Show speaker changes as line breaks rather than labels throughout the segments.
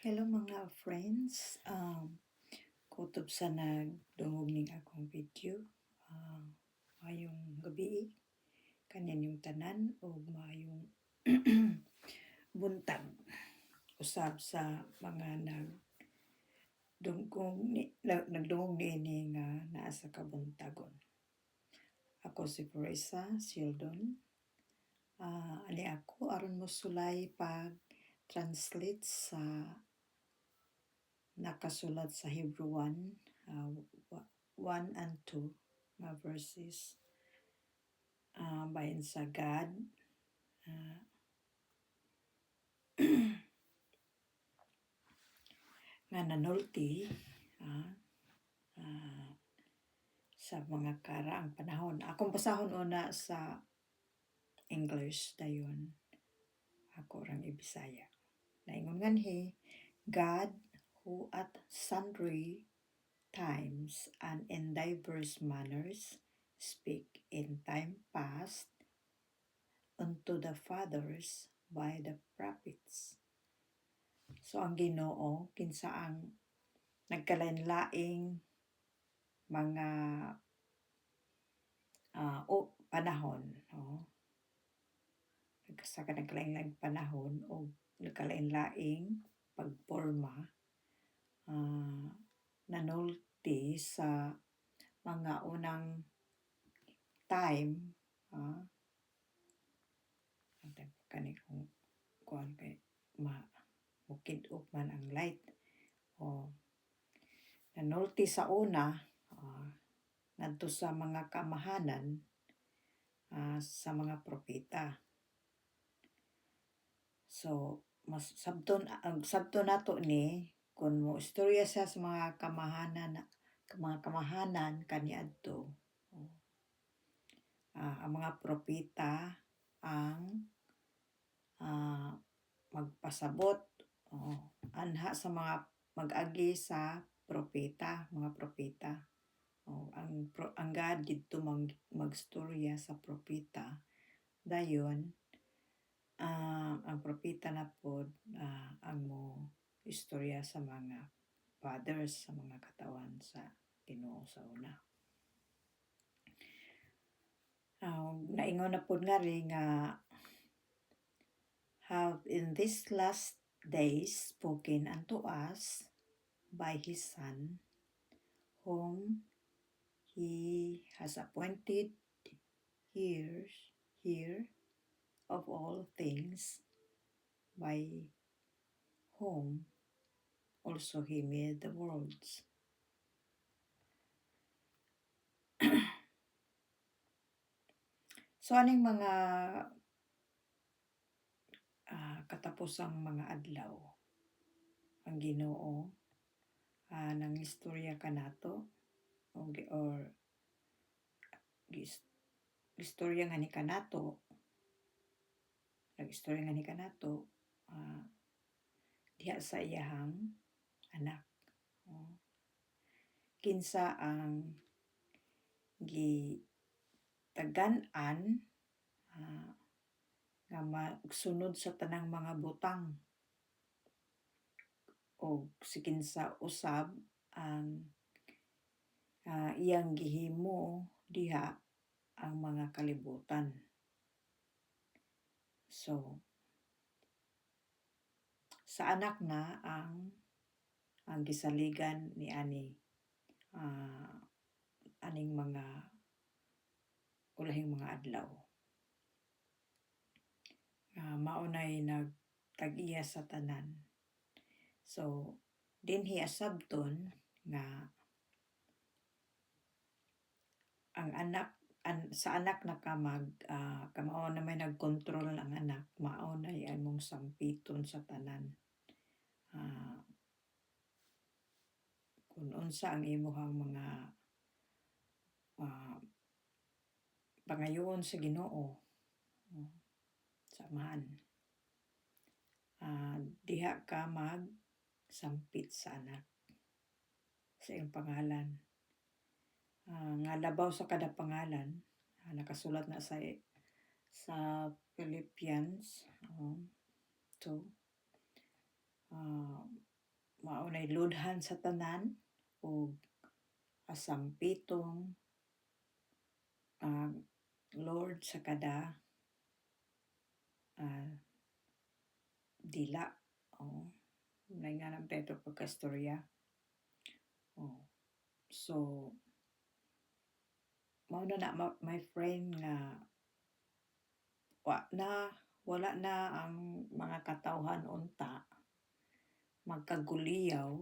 Hello mga friends, kutob sa nagdungog ning akong video. Maayong gabi kanin yung tanan o maayong buntag usab sa mga nagdungog niini nga naa sa kabuntagon. Ako si Teresa Sheldon. Ani ako aron mosulay pag translate sa nakasulat sa Hebrew 1, 1 and 2 nga verses. Bahin sa God, nga nanulti sa mga karaang panahon. Akong basahon una sa English dayon. Ako rang ibisaya. Naingon nganhi, God who at sundry times and in diverse manners speak in time past unto the fathers by the prophets. So ang Ginoo kinsa ang nagkalain-laing mga panahon, sa nagkalain-laing panahon o nagkalain-laing pagporma, nanulti sa mga unang time, kani kung kuan kay mukid-op man ang light o nanulti sa una ngadto sa mga kamahanan sa mga propeta. So mas sabton ang sabton nato ni kun mo istorya siya sa mga kamahanan kaniadto. Ang mga propeta ang magpasabot anha sa mga mag-agi sa mga propeta. Ang God didto magstorya sa propeta. Dayon ang propeta na pod ang mo istorya sa mga fathers, sa mga katawan sa Ginoo sa una. Naingon na pod nga rin nga have in these last days spoken unto us by His Son, whom He has appointed here of all things, by whom also He made the worlds. So aning mga katapusang mga adlaw ang Ginoo nang istorya kanato or istorya nga ni kanato nag-istorya nga ni kanato diha sa iyahang anak. Kinsa ang gitagan-an nga magsunod sa tanang mga butang o si kinsa usab ang iyang gihimo diha ang mga kalibutan. So sa anak na ang gisaligan ni aning mga ulahing mga adlaw. Maunay nagtag-iya sa tanan. So dinhi asabton nga ang anak sa anak na kamao na may nagkontrol ang anak, mao na among sampiton sa tanan. Kung unsa ang imuhang mga pangayoon sa Ginoo, samahan. Diha ka magsampit sa anak sa iyang pangalan. Nga labaw sa kada pangalan nakasulat na sa Philippians 2 maunay ludhan sa tanan ug asampitong Lord sa kada dila. Oh, nainganang Pedro pagkastorya. Oh. So, mao na my friend nga wala na ang mga katawhan unta magkaguliyaw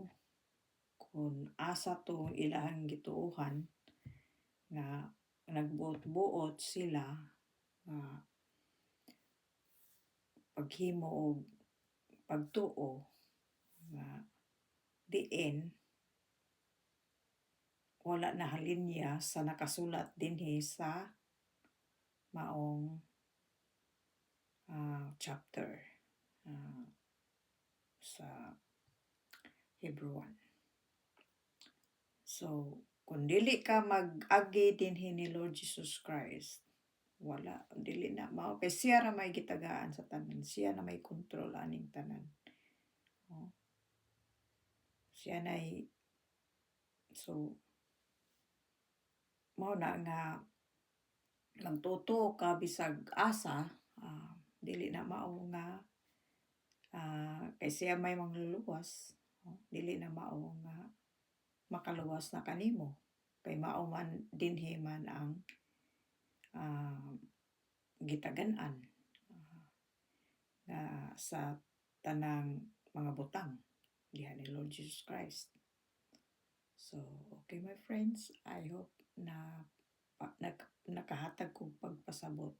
kung asa to ilahang gituohan nga nagbuot-buot sila nga paghimo og pagtuo nga diin wala na halinya sa nakasulat dinhi sa maong chapter sa Hebrew 1. So, kung dili ka mag-agi dinhi ni Lord Jesus Christ, wala, dili na mao kay siya ra may gitagaan sa tanan, siya na may kontrol aning tanan. Oh. Siya nay so mao na nga magtuto ka bisag asa dili na mao nga kay siya may mangluluwas. Dili na mao nga makaluwas na kanimo kay mao man dinhi man ang gitagan-an sa tanang mga butang diha ni Lord Jesus Christ. So, okay my friends, I hope na nakahatag ko pagpasabot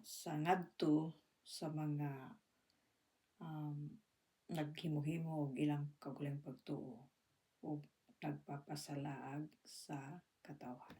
sa ngadto sa mga naghimo-himo og ilang kagulang pagtuo o nagpapasalaag sa katawhan.